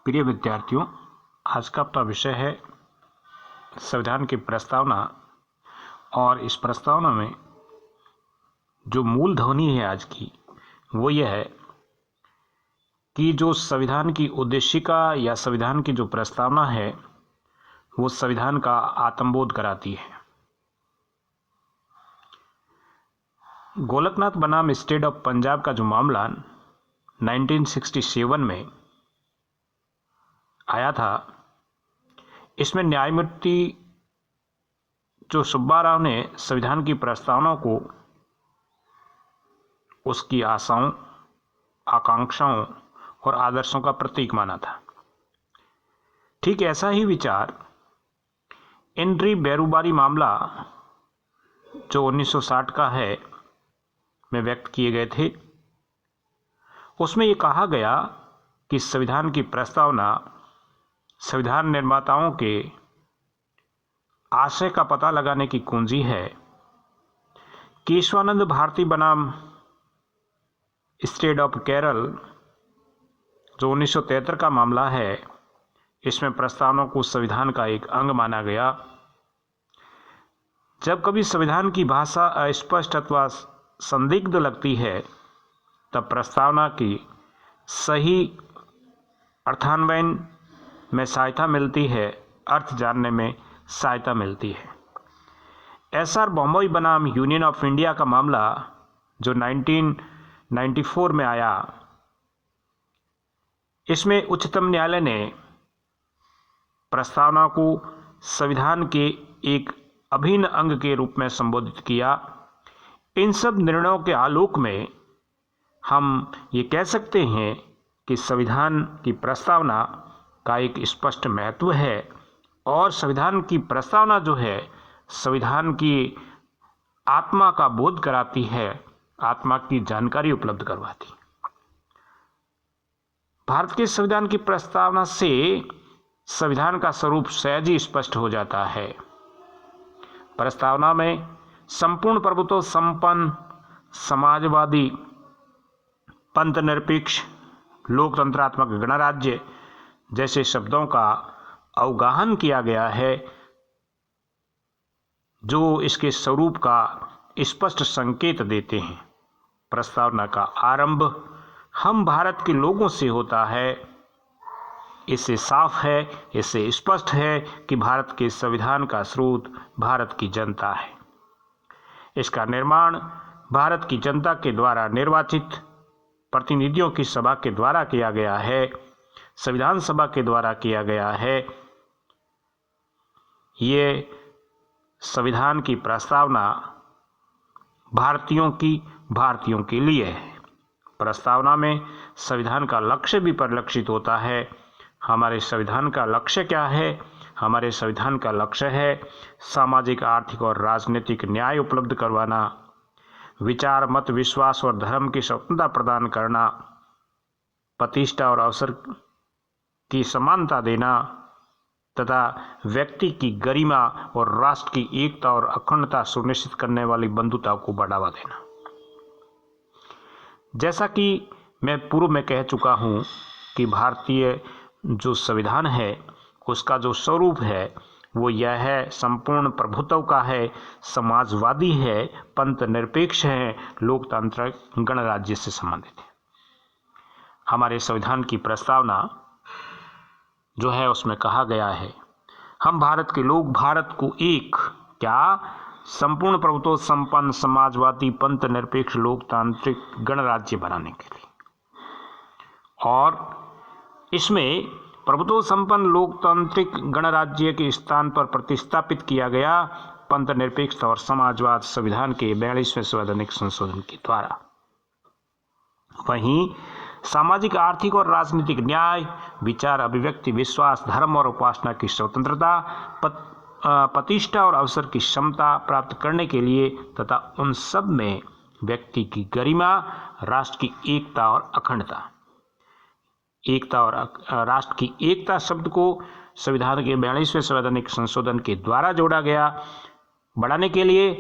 प्रिय विद्यार्थियों, आज का अपना विषय है संविधान की प्रस्तावना। और इस प्रस्तावना में जो मूल ध्वनि है आज की वो यह है कि जो संविधान की उद्देशिका या संविधान की जो प्रस्तावना है वो संविधान का आत्मबोध कराती है। गोलकनाथ बनाम स्टेट ऑफ पंजाब का जो मामला 1967 में आया था, इसमें न्यायमूर्ति जो सुब्बा राव ने संविधान की प्रस्तावना को उसकी आशाओं, आकांक्षाओं और आदर्शों का प्रतीक माना था। ठीक ऐसा ही विचार एंड्री बेरुबारी मामला जो 1960 का है में व्यक्त किए गए थे। उसमें ये कहा गया कि संविधान की प्रस्तावना संविधान निर्माताओं के आशय का पता लगाने की कुंजी है। केशवानंद भारती बनाम स्टेट ऑफ केरल जो 1973 का मामला है, इसमें प्रस्तावना को संविधान का एक अंग माना गया। जब कभी संविधान की भाषा अस्पष्ट अथवा संदिग्ध लगती है तब प्रस्तावना की सही अर्थान्वयन में सहायता मिलती है, अर्थ जानने में सहायता मिलती है। एसआर बॉम्बे बनाम यूनियन ऑफ इंडिया का मामला जो 1994 में आया, इसमें उच्चतम न्यायालय ने प्रस्तावना को संविधान के एक अभिन्न अंग के रूप में संबोधित किया। इन सब निर्णयों के आलोक में हम ये कह सकते हैं कि संविधान की प्रस्तावना का एक स्पष्ट महत्व है और संविधान की प्रस्तावना जो है संविधान की आत्मा का बोध कराती है, आत्मा की जानकारी उपलब्ध करवाती। भारत के संविधान की प्रस्तावना से संविधान का स्वरूप सहज ही स्पष्ट हो जाता है। प्रस्तावना में संपूर्ण प्रभुत्व संपन्न, समाजवादी, पंथ निरपेक्ष, लोकतंत्रात्मक गणराज्य जैसे शब्दों का अवगाहन किया गया है, जो इसके स्वरूप का स्पष्ट संकेत देते हैं। प्रस्तावना का आरंभ हम भारत के लोगों से होता है। इससे साफ है, इससे स्पष्ट है कि भारत के संविधान का स्रोत भारत की जनता है। इसका निर्माण भारत की जनता के द्वारा निर्वाचित प्रतिनिधियों की सभा के द्वारा किया गया है, संविधान सभा के द्वारा किया गया है। ये संविधान की प्रस्तावना भारतीयों के लिए है। प्रस्तावना में संविधान का लक्ष्य भी परिलक्षित होता है। हमारे संविधान का लक्ष्य क्या है? हमारे संविधान का लक्ष्य है सामाजिक, आर्थिक और राजनीतिक न्याय उपलब्ध करवाना, विचार, मत, विश्वास और धर्म की स्वतंत्रता प्रदान करना, प्रतिष्ठा और अवसर की समानता देना तथा व्यक्ति की गरिमा और राष्ट्र की एकता और अखंडता सुनिश्चित करने वाली बंधुता को बढ़ावा देना। जैसा कि मैं पूर्व में कह चुका हूँ कि भारतीय जो संविधान है उसका जो स्वरूप है वो यह है, संपूर्ण प्रभुत्व का है, समाजवादी है, पंथ निरपेक्ष है, लोकतांत्रिक गणराज्य से संबंधित है। हमारे संविधान की प्रस्तावना जो है उसमें कहा गया है, हम भारत के लोग भारत को एक संपूर्ण प्रभुत्व संपन्न, समाजवादी, पंथ निरपेक्ष, लोकतांत्रिक गणराज्य बनाने के लिए। और इसमें प्रभुत्व संपन्न लोकतांत्रिक गणराज्य के स्थान पर प्रतिस्थापित किया गया पंथ निरपेक्ष और समाजवाद संविधान के 42वें संवैधानिक संशोधन के द्वारा। वहीं सामाजिक, आर्थिक और राजनीतिक न्याय, विचार, अभिव्यक्ति, विश्वास, धर्म और उपासना की स्वतंत्रता, प्रतिष्ठा और अवसर की क्षमता प्राप्त करने के लिए तथा उन सब में व्यक्ति की गरिमा, राष्ट्र की एकता और अखंडता। राष्ट्र की एकता शब्द को संविधान के 42वें संवैधानिक संशोधन के द्वारा जोड़ा गया। बढ़ाने के लिए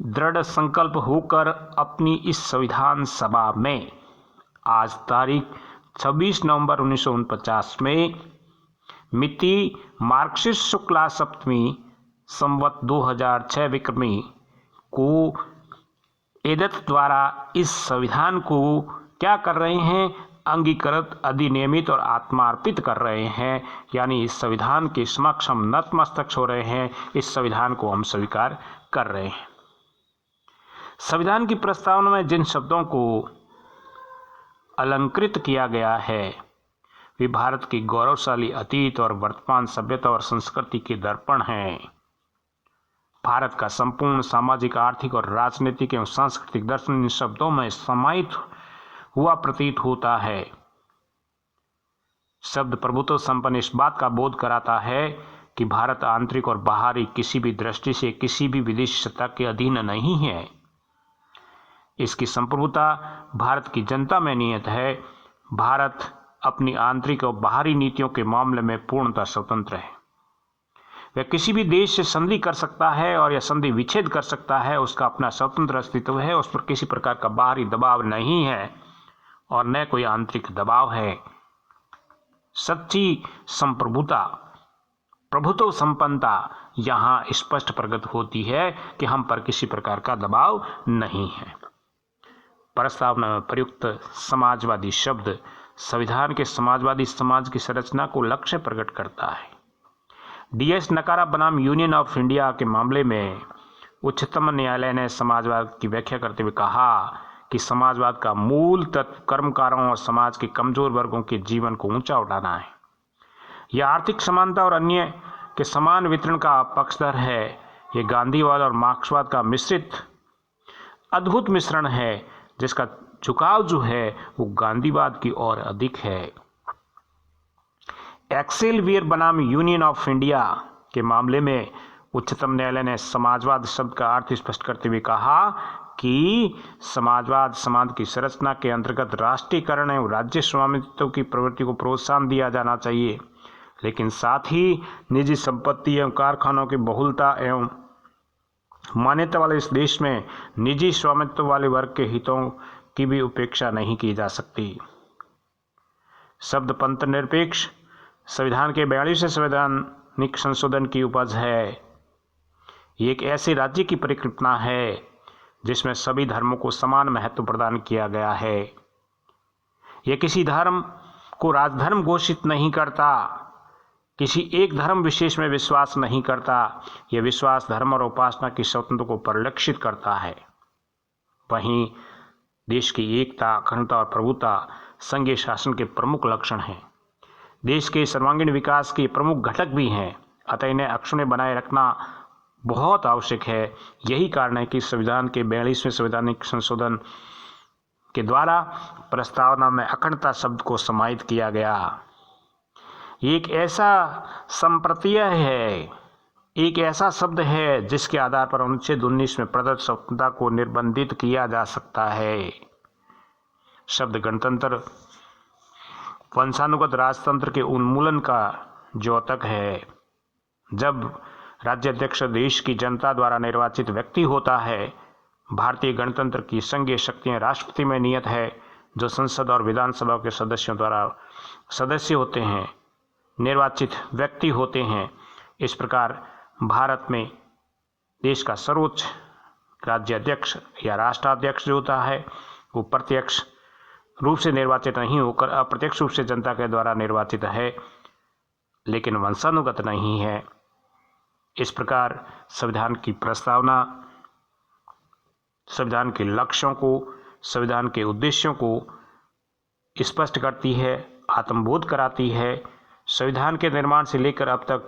दृढ़ संकल्प होकर अपनी इस संविधान सभा में आज तारीख 26 नवंबर 1949 में मिति मार्क्सिस्ट शुक्ला सप्तमी संवत 2006 विक्रमी को एदत द्वारा इस संविधान को क्या कर रहे हैं, अंगीकृत, अधिनियमित और आत्मार्पित कर रहे हैं। यानी इस संविधान के समक्ष हम नतमस्तक हो रहे हैं, इस संविधान को हम स्वीकार कर रहे हैं। संविधान की प्रस्तावना में जिन शब्दों को अलंकृत किया गया है वे भारत की गौरवशाली अतीत और वर्तमान सभ्यता और संस्कृति के दर्पण हैं। भारत का संपूर्ण सामाजिक, आर्थिक और राजनीतिक एवं सांस्कृतिक दर्शन इन शब्दों में समाहित हुआ प्रतीत होता है। शब्द प्रभुत्व संपन्न इस बात का बोध कराता है कि भारत आंतरिक और बाहरी किसी भी दृष्टि से किसी भी विदेशी सत्ता के अधीन नहीं है। इसकी संप्रभुता भारत की जनता में निहित है। भारत अपनी आंतरिक और बाहरी नीतियों के मामले में पूर्णतः स्वतंत्र है। वह किसी भी देश से संधि कर सकता है और यह संधि विच्छेद कर सकता है। उसका अपना स्वतंत्र अस्तित्व है। उस पर किसी प्रकार का बाहरी दबाव नहीं है और न कोई आंतरिक दबाव है। सच्ची संप्रभुता, प्रभुत्व संपन्नता यहाँ स्पष्ट प्रकट होती है कि हम पर किसी प्रकार का दबाव नहीं है। प्रस्तावना में प्रयुक्त समाजवादी शब्द संविधान के समाजवादी समाज की संरचना को लक्ष्य प्रकट करता है। DS नकारा बनाम यूनियन ऑफ इंडिया के मामले में उच्चतम न्यायालय ने समाजवाद की व्याख्या करते हुए कहा कि समाजवाद का मूल तत्व कर्मकारों और समाज के कमजोर वर्गों के जीवन को ऊंचा उठाना है। यह आर्थिक समानता और अन्य के समान वितरण का पक्षधर है। यह गांधीवाद और मार्क्सवाद का मिश्रित अद्भुत मिश्रण है, जिसका झुकाव जो है वो गांधीवाद की ओर अधिक है। एक्सेलवियर बनाम यूनियन ऑफ इंडिया के मामले में उच्चतम न्यायालय ने समाजवाद शब्द का अर्थ स्पष्ट करते हुए कहा कि समाजवाद समाज की संरचना के अंतर्गत राष्ट्रीयकरण एवं राज्य स्वामित्व की प्रवृत्ति को प्रोत्साहन दिया जाना चाहिए, लेकिन साथ ही निजी संपत्ति एवं कारखानों की बहुलता एवं मान्यता वाले इस देश में निजी स्वामित्व वाले वर्ग के हितों की भी उपेक्षा नहीं की जा सकती। शब्द पंथ निरपेक्ष संविधान के 42वें संवैधानिक संशोधन की उपज है। ये एक ऐसे राज्य की परिकल्पना है जिसमें सभी धर्मों को समान महत्व प्रदान किया गया है। यह किसी धर्म को राजधर्म घोषित नहीं करता, किसी एक धर्म विशेष में विश्वास नहीं करता। यह विश्वास, धर्म और उपासना की स्वतंत्रता को परिलक्षित करता है। वहीं देश की एकता, अखंडता और प्रभुता संघीय शासन के प्रमुख लक्षण हैं। देश के सर्वांगीण विकास के प्रमुख घटक भी हैं। अतः इन्हें अक्षुण्य बनाए रखना बहुत आवश्यक है। यही कारण है कि संविधान के 42वें संवैधानिक संशोधन के द्वारा प्रस्तावना में अखंडता शब्द को समाहित किया गया। एक ऐसा संप्रत्यय है, एक ऐसा शब्द है जिसके आधार पर अनुच्छेद 19 में प्रदत्त स्वतंत्रता को निर्बंधित किया जा सकता है। शब्द गणतंत्र वंशानुगत राजतंत्र के उन्मूलन का द्योतक है। जब राज्याध्यक्ष देश की जनता द्वारा निर्वाचित व्यक्ति होता है, भारतीय गणतंत्र की संघीय शक्तियां राष्ट्रपति में नियत है, जो संसद और विधानसभा के सदस्यों द्वारा सदस्य होते हैं, निर्वाचित व्यक्ति होते हैं। इस प्रकार भारत में देश का सर्वोच्च राज्याध्यक्ष या राष्ट्राध्यक्ष जो होता है वो प्रत्यक्ष रूप से निर्वाचित नहीं होकर अप्रत्यक्ष रूप से जनता के द्वारा निर्वाचित है, लेकिन वंशानुगत नहीं है। इस प्रकार संविधान की प्रस्तावना संविधान के लक्ष्यों को, संविधान के उद्देश्यों को स्पष्ट करती है, आत्मबोध कराती है। संविधान के निर्माण से लेकर अब तक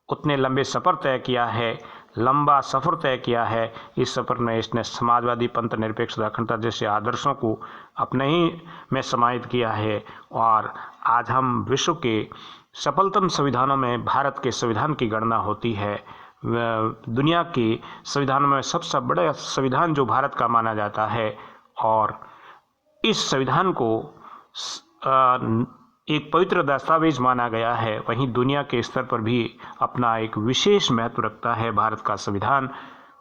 उतने लंबा सफ़र तय किया है। इस सफ़र में इसने समाजवादी, पंथ निरपेक्ष, अखंडता जैसे आदर्शों को अपने ही में समाहित किया है। और आज हम विश्व के सफलतम संविधानों में भारत के संविधान की गणना होती है। दुनिया के संविधानों में सबसे बड़ा संविधान जो भारत का माना जाता है, और इस संविधान को एक पवित्र दस्तावेज माना गया है। वहीं दुनिया के स्तर पर भी अपना एक विशेष महत्व रखता है भारत का संविधान।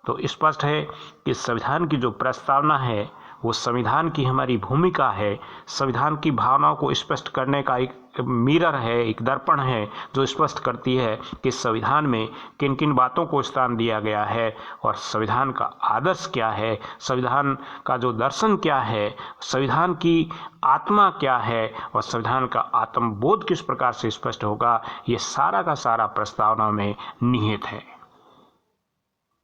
तो स्पष्ट है कि संविधान की जो प्रस्तावना है वो संविधान की हमारी भूमिका है, संविधान की भावनाओं को स्पष्ट करने का एक मिरर है, एक दर्पण है जो स्पष्ट करती है कि संविधान में किन किन बातों को स्थान दिया गया है और संविधान का आदर्श क्या है, संविधान का जो दर्शन क्या है, संविधान की आत्मा क्या है और संविधान का आत्मबोध किस प्रकार से स्पष्ट होगा, ये सारा का सारा प्रस्तावना में निहित है।